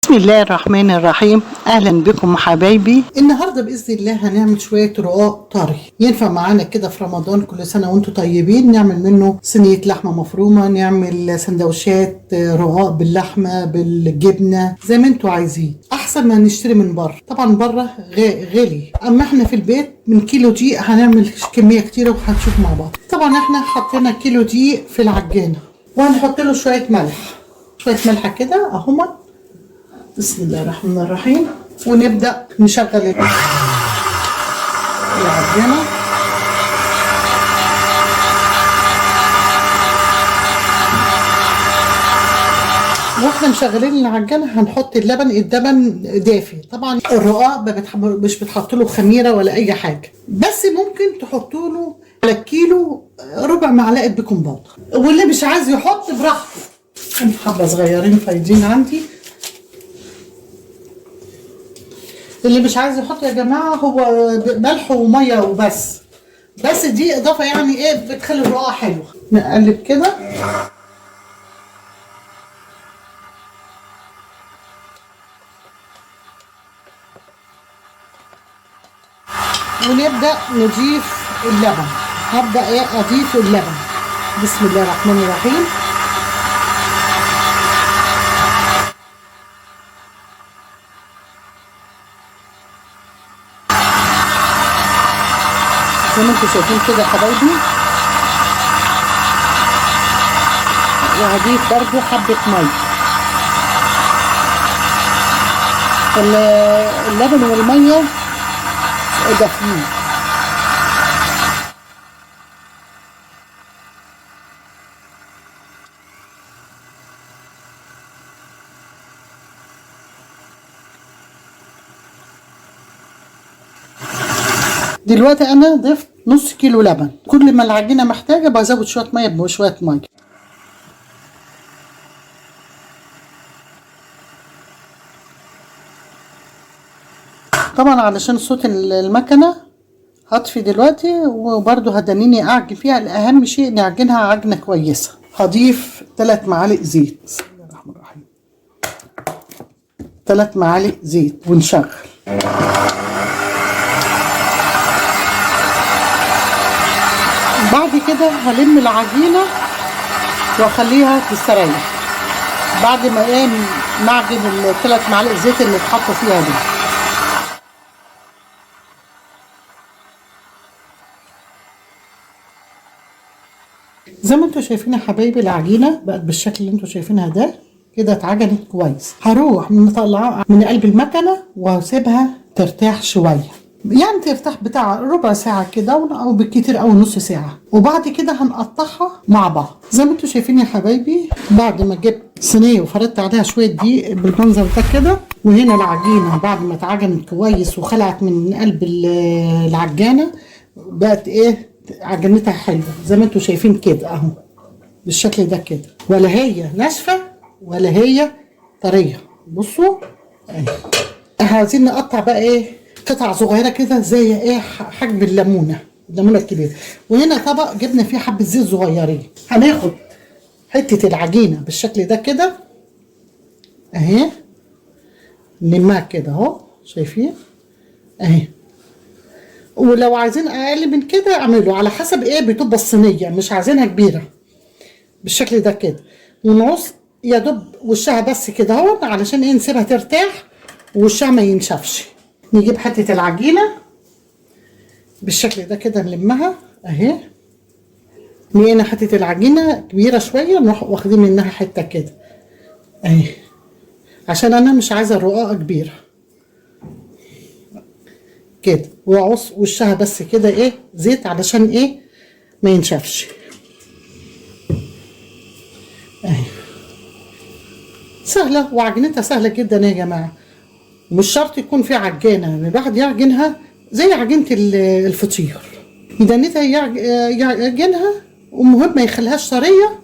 بسم الله الرحمن الرحيم. اهلا بكم حبايبي. النهارده باذن الله هنعمل شويه رقاق طري ينفع معانا كده في رمضان. كل سنه وانتم طيبين. نعمل منه صينيه لحمه مفرومه، نعمل سندوتشات رقاق باللحمه بالجبنه زي ما انتم عايزين، احسن ما نشتري من بره. طبعا بره غالي، اما احنا في البيت من كيلو دقيق هنعمل كميه كتيره وهنشوف مع بعض. طبعا احنا حطينا كيلو دقيق في العجانه وهنحط له شويه ملح كده اهما. بسم الله الرحمن الرحيم. ونبدأ نشغل العجانة. واحنا مشغلين العجانة هنحط الدبن دافي. طبعا الرقاق مش بتحط له خميرة ولا اي حاجة، بس ممكن تحطوا له على الكيلو ربع معلقة بيكنج باودر، واللي مش عايز يحط براحته. حبة صغيرين فايدين عندي. اللي مش عايز يحط يا جماعه هو ملح وميه وبس، دي اضافه يعني ايه بتخلي الرقاقه حلوه. نقلب كده ونبدا نضيف اللبن. هبدا اضيف اللبن. بسم الله الرحمن الرحيم. زي ما انتم شايفين كده يا حبايبي. وهضيف برضو حبة مية. اللبن والمية دافيين. دلوقتي انا ضفت نص كيلو لبن. كل ما العجينه محتاجه بزود شويه ميه بشويه ميه. طبعا علشان صوت المكنه هطفي دلوقتي، وبرده هدنيني اعجن فيها. الاهم شيء نعجنها عجنه كويسه. هضيف 3 معالق زيت. بسم الله الرحمن الرحيم. 3 معالق زيت ونشغل. بعد كده هلم العجينة واخليها تستريح بعد ما معجن ال3 معالق زيت اللي اتحطوا فيها دي. زي ما انتوا شايفين يا حبايبي العجينة بقت بالشكل اللي انتوا شايفينها ده كده، اتعجنت كويس. هروح مطلعها من قلب المكنة واسيبها ترتاح شوية، يعني ترتاح بتاع ربع ساعة كده او بالكتير او نص ساعة. وبعد كده هنقطعها مع بعض زي ما انتوا شايفين يا حبايبي. بعد ما جبت صينية وفردت عليها شوية دقيق بالمنظر ده كده، وهنا العجينة بعد ما اتعجنت كويس وخلعت من قلب العجانة بقت عجنتها حلوة زي ما انتوا شايفين كده اهو بالشكل ده كده، ولا هي ناشفة ولا هي طرية. بصوا عايزين نقطع بقى قطع صغيره كده زي حجم الليمونه الكبيره. وهنا طبق جبنا فيه حبه زيت صغيرين. هناخد حته العجينه بالشكل ده كده اهي، نلمها كده اهو شايفين اهي. ولو عايزين اقل من كده اعملوا على حسب بتبقى الصينيه، مش عايزينها كبيره بالشكل ده كده. ونقص يا دوب وشها بس كده اهو علشان نسيبها ترتاح ووشها ما ينشفش. نجيب حته العجينه بالشكل ده كده نلمها اهي. لقينا حته العجينه كبيره شويه نروح واخدين منها حته كده اهي، عشان انا مش عايزه الرقاقه كبيره كده. واعص وشها بس كده زيت علشان ما ينشفش اهي. سهله وعجينتها سهله جدا يا جماعه. ومش شرط يكون في عجانه، الواحد يعجنها زي عجينه الفطير. يدنيتها يعجنها، ومهم ما يخليهاش طريه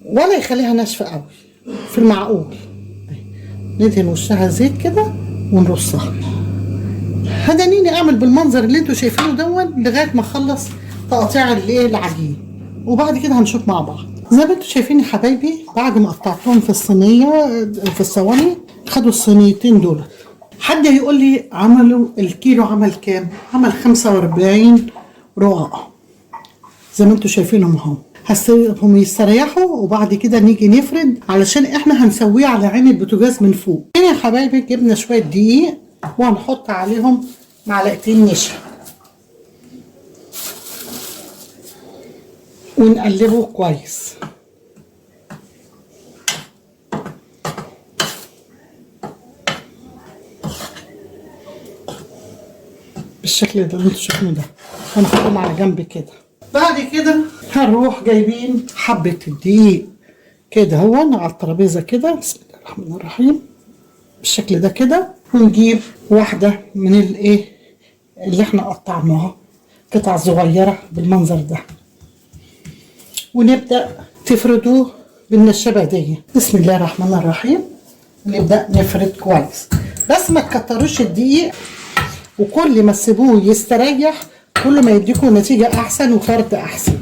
ولا يخليها ناشفه قوي، في المعقول. ندهن وشها زيت كده ونرصها. هدنيني اعمل بالمنظر اللي انتوا شايفينه دون لغايه ما اخلص تقطيع العجين، وبعد كده هنشوف مع بعض. زي ما انتوا شايفين يا حبايبي بعد ما قطعتهم في الصينيه في الصواني خدوا الصينيتين دول. حد هيقول لي عملوا الكيلو عمل كام؟ عمل 45 رقعة زي ما انتوا شايفينهم اهو. هسيبهم يستريحوا وبعد كده نيجي نفرد علشان احنا هنسويه على عين البوتاجاز من فوق. هنا يا حبايبي جبنا شويه دقيق وهنحط عليهم معلقتين نشا ونقلبه كويس. بالشكل اللي انتوا شايفينه ده، هنحطهم على جنب كده. بعد كده هنروح جايبين حبة الدقيق كده هون على الترابيزة كده، بسم الله الرحمن الرحيم، بالشكل ده كده. ونجيب واحدة من الايه اللي احنا قطعناها قطع صغيرة بالمنظر ده، ونبدأ تفردوه بالنشابة دي. بسم الله الرحمن الرحيم. نبدأ نفرد كويس، بس ما تكتروش الدقيق، وكل ما تسيبوه يستريح كل ما يديكم نتيجة أحسن وفرد أحسن.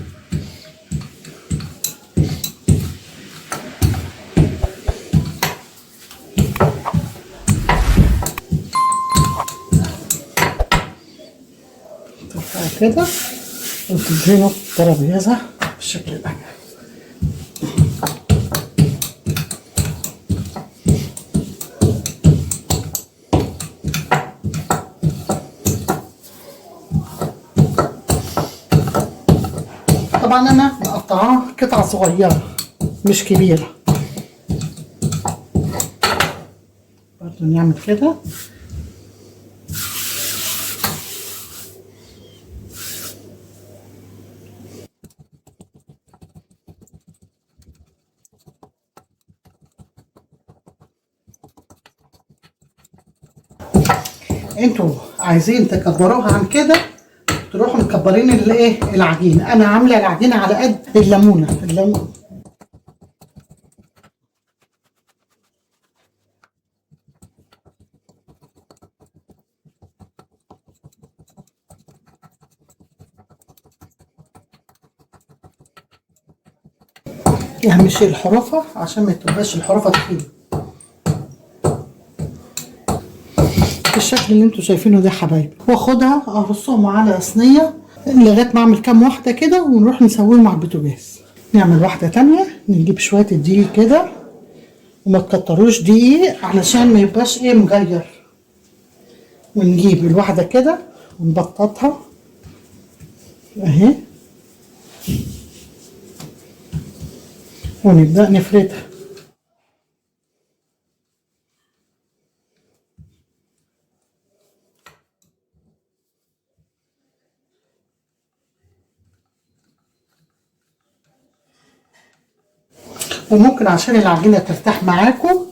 ترفعوا كده وتدهنوا الترابيزة بالشكل ده. طبعا انا مقطعاه قطع صغيره مش كبيره. برضه نعمل كده. انتوا عايزين تكبروها عن كده تروحوا مكبرين الايه العجين. انا عامله العجينه على قد الليمونه. اهم شيء الحرافه عشان ما تبقاش الحرافه تخينه بالشكل اللي انتوا شايفينه ده حبايبي. واخدها ارصهم على صينيه لغايه ما اعمل كام واحده كده ونروح نسويهم على البوتاجاز. نعمل واحده تانية. نجيب شويه الدقيق كده وما تكتروش دقيق علشان ما يبقاش ايه مغير. ونجيب الواحده كده ونبططها اهي ونبدا نفردها. وممكن عشان العجينه ترتاح معاكم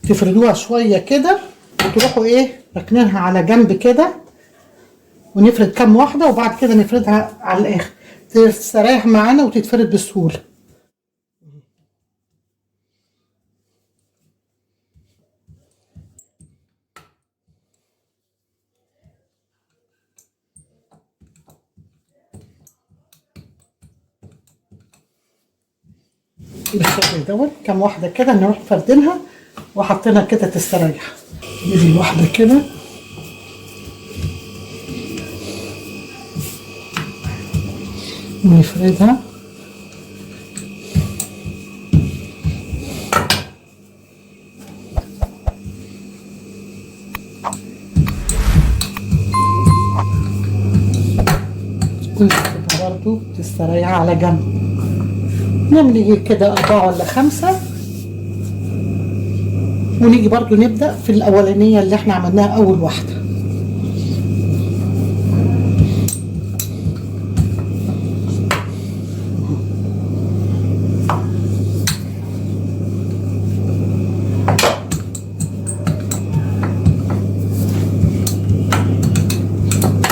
تفردوها شويه كده وتروحوا ايه ركنينها على جنب كده، ونفرد كام واحده وبعد كده نفردها على الاخر تستريح معانا وتتفرد بسهوله. بالشكل دوت كام واحده كده نروح فردينها وحاطينها كده تستريح. نجيب الواحده كده ونفردها ونسيبها برضو تستريح على جنب. نعمل كده 4 ولا 5 ونيجي برضو نبدأ في الأولانية اللي احنا عملناها أول واحدة.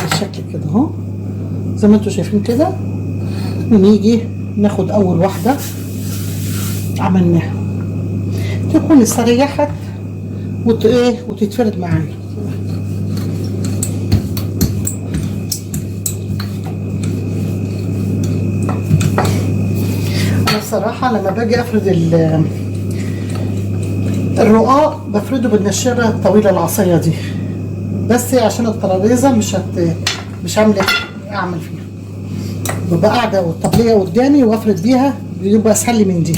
بالشكل كده اهو زي ما انتوا شايفين كده. ونيجي ناخد أول واحدة عملناها تكون استريحت وتتفرد معانا. انا بصراحه لما باجي افرد الرقاق بفرده بالنشابة الطويلة العصاية دي، بس عشان الترابيزة مش عاملة اعمل فيها، ببقى قاعدة والطبلية قدامي وافرد بيها، بيبقى اسهل لي من دي.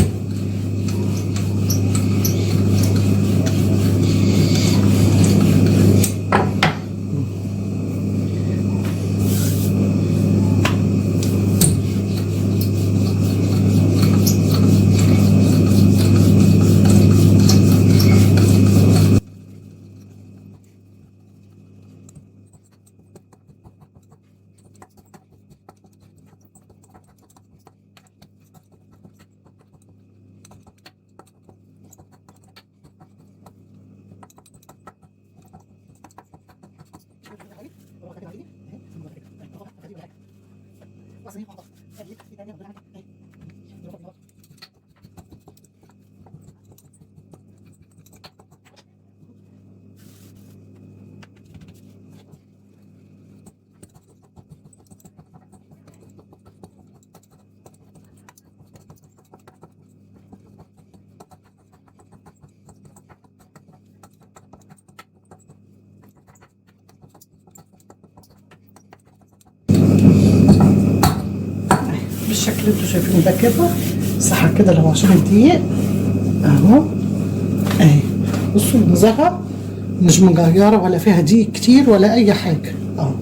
بالشكل اللي انتوا شايفينه ده كده، صح كده لو 10 دقايق اهو. اهي بصوا المزهه مش مجهره ولا فيها دقيق كتير ولا اي حاجه اهو.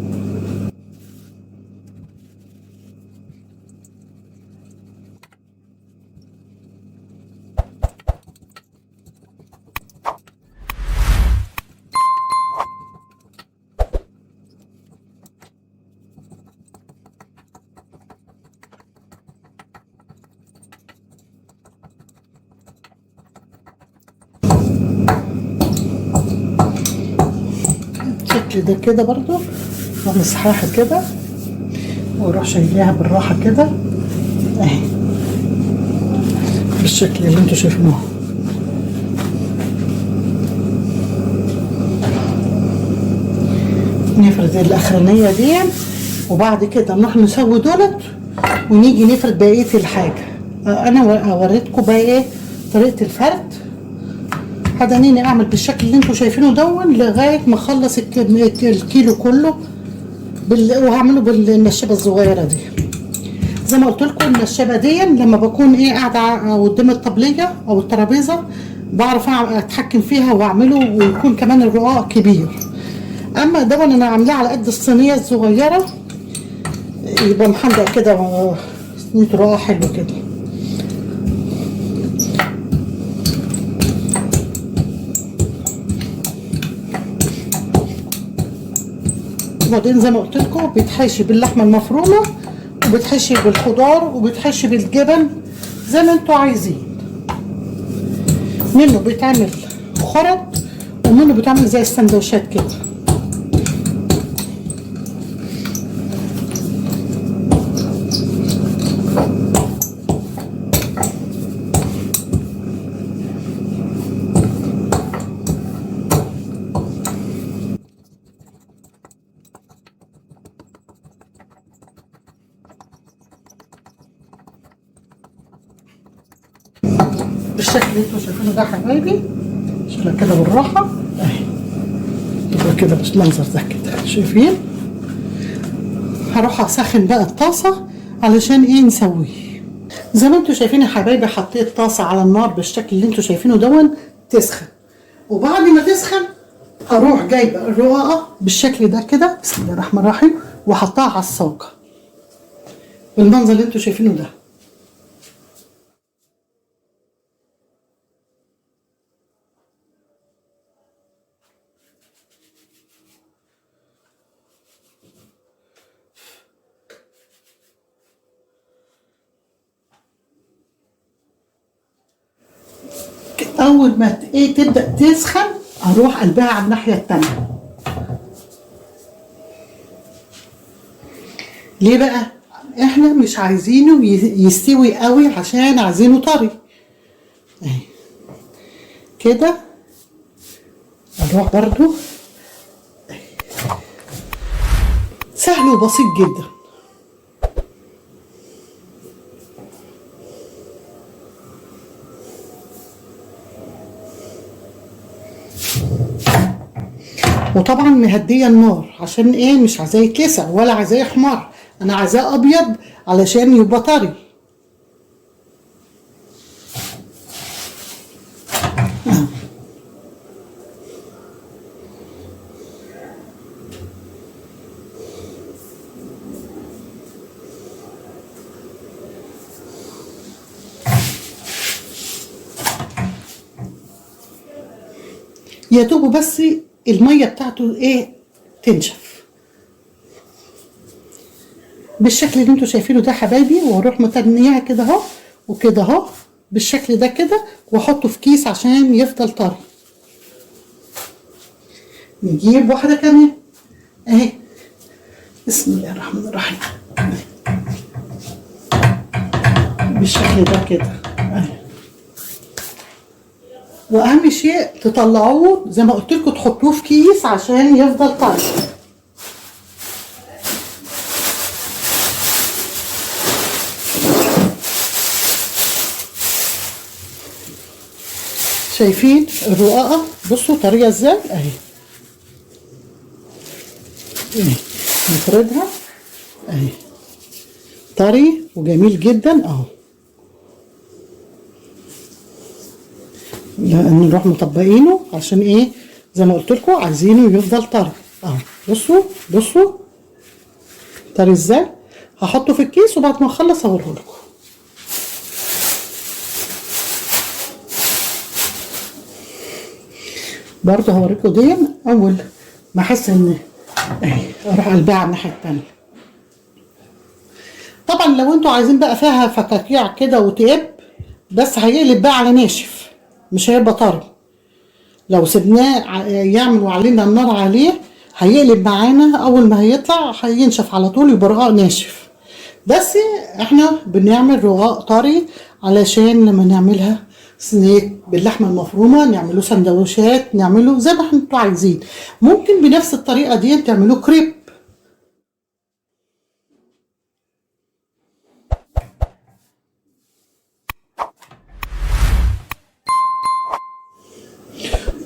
الشكل ده كده برضو نعمل صحاحة كده واروح شايلاها بالراحة كده اهي بالشكل اللي انتوا شايفينه. نفرد الاخرانية دي وبعد كده نروح نسوي دولت ونيجي نفرد بقية الحاجة. انا اوريتكم بقى ايه طريقة الفرد. هدانيني اعمل بالشكل اللي انتوا شايفينه دون لغايه ما اخلص الكيلو كله وهعمله بالنشابه الصغيره دي. زي ما قلت لكم النشابه دي لما بكون ايه قاعده قدام الطبليه او الترابيزه بعرف اتحكم فيها واعمله، ويكون كمان الرقاق كبير. اما دون انا عاملاه على قد الصينيه الصغيره يبقى محندق كده صينيه رقاق حلو كده. وبعدين زي ما قلت لكم بيتحشي باللحمه المفرومه وبيتحشي بالخضار وبيتحشي بالجبن زي ما انتوا عايزين. منه بيتعمل خرط ومنه بيتعمل زي السندوتشات كده. بالشكل اللي انتوا شايفينه ده حبايبي، شيلها كده بالراحه اهي يبقى كده بالمنظر ده كده شايفين. هروح اسخن بقى الطاسه علشان ايه نسويه. زي ما انتوا شايفين يا حبايبي حطيت طاسه على النار بالشكل اللي انتوا شايفينه دون تسخن، وبعد ما تسخن اروح جايبه الرقاقه بالشكل ده كده بسم الله الرحمن الرحيم واحطها على الصاجه بالمنظر اللي انتوا شايفينه ده. اول ما ايه تبدا تسخن اروح قلبها على الناحيه التانيه. ليه بقى؟ احنا مش عايزينه يستوي قوي عشان عايزينه طري اهي كده. اروح برضو سهل وبسيط جدا. وطبعا مهديه النار عشان ايه؟ مش عايزاه يتلسع ولا عايزاه يحمر، انا عايزاه ابيض علشان يبقى طري. يا دوب بس الميه بتاعته ايه؟ تنشف بالشكل اللي انتوا شايفينه ده حبايبي. واروح متنيها كده اهو وكده اهو بالشكل ده كده، واحطه في كيس عشان يفضل طري. نجيب واحده كمان اهي، بسم الله الرحمن الرحيم، بالشكل ده كده اهي. واهم شيء تطلعوه زي ما قلت لكم، تحطوه في كيس عشان يفضل طري. شايفين الرقاقه؟ بصوا طريه ازاي اهي. نفردها اهي، طري وجميل جدا اهو. نروح مطبقينه عشان ايه؟ زي ما قلت لكم عايزينه يفضل طري اهو. بصوا بصوا طري ازاي. هحطه في الكيس وبعد ما اخلص اوريه لكم. برضه هوريكم دي اول ما احس ان اهي، اروح قلبها على الناحيه التانيه. طبعا لو انتوا عايزين بقى فيها فكاكيع كده وتقب، بس هيقلب بقى على ناشف، مش هيبقى طري. لو سيبناه يعمل وعلينا النار عليه هيقلب معانا، اول ما هيطلع هينشف على طول، يبقى رقاق ناشف. بس احنا بنعمل رقاق طري علشان لما نعملها صينيه باللحمه المفرومه، نعمله سندوتشات، نعمله زي ما انتوا عايزين. ممكن بنفس الطريقه دي تعملوه كريب.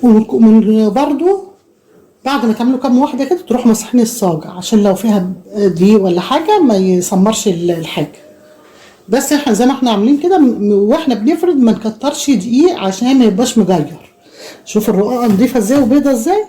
ومن برضو بعد ما تعملوا كام واحده كده تروحوا مسحين الصاج عشان لو فيها دقيق ولا حاجه ما يسمرش الحاجه. بس احنا زي ما احنا عاملين كده واحنا بنفرد ما نكترش دقيق عشان ما يبقاش مجير. شوف الرقاقه نضيفه ازاي وبيضه ازاي.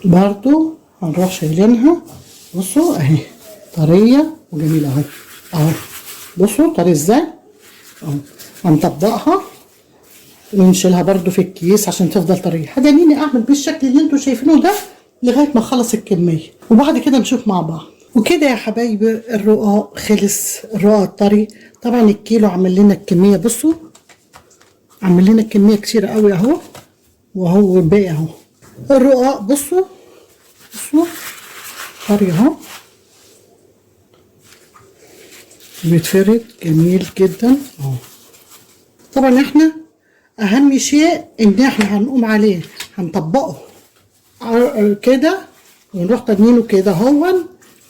برضو هنروح شايلينها. بصوا اهي طريه وجميله اهي اهو. بصوا طري ازاي اهو. هنطبقها ونشيلها برضو في الكيس عشان تفضل طريه. هدانيني اعمل بالشكل اللي انتوا شايفينه ده لغايه ما اخلص الكميه، وبعد كده نشوف مع بعض. وكده يا حبايبي الرقاق خلص، الرقاق الطري. طبعا الكيلو عمل لنا الكميه، بصوا عمل لنا الكميه كتير قوي اهو، وهو الباقي اهو. الرقاق بصوا بصوا طري اهو، بيتفرد جميل جدا اهو. طبعا احنا اهم شيء ان احنا هنقوم عليه هنطبقه كده، ونروح تنينه كده هون،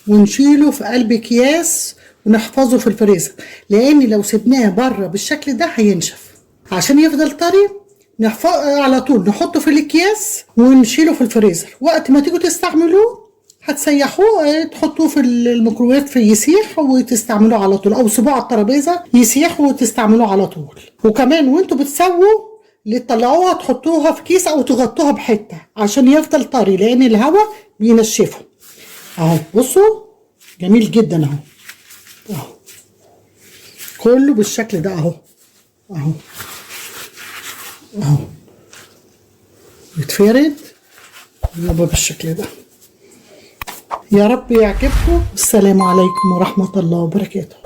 ونشيله في قلب اكياس ونحفظه في الفريزر، لان لو سبناه بره بالشكل ده هينشف. عشان يفضل طري على طول نحطه في الاكياس ونشيله في الفريزر. وقت ما تيجوا تستعملوه هتسيحوه، تحطوه في الميكروويف في يسيح وتستعملوه على طول، او سيبوه على الترابيزه يسيح وتستعملوه على طول. وكمان وانتوا بتسووا اللي تطلعوها تحطوها في كيس او تغطوها بحته عشان يفضل طري، لان الهواء بينشفه اهو. بصوا جميل جدا اهو اهو، كله بالشكل ده اهو اهو اهو، يتفرد يبقى بالشكل ده. يا رب يعجبكم. السلام عليكم ورحمة الله وبركاته.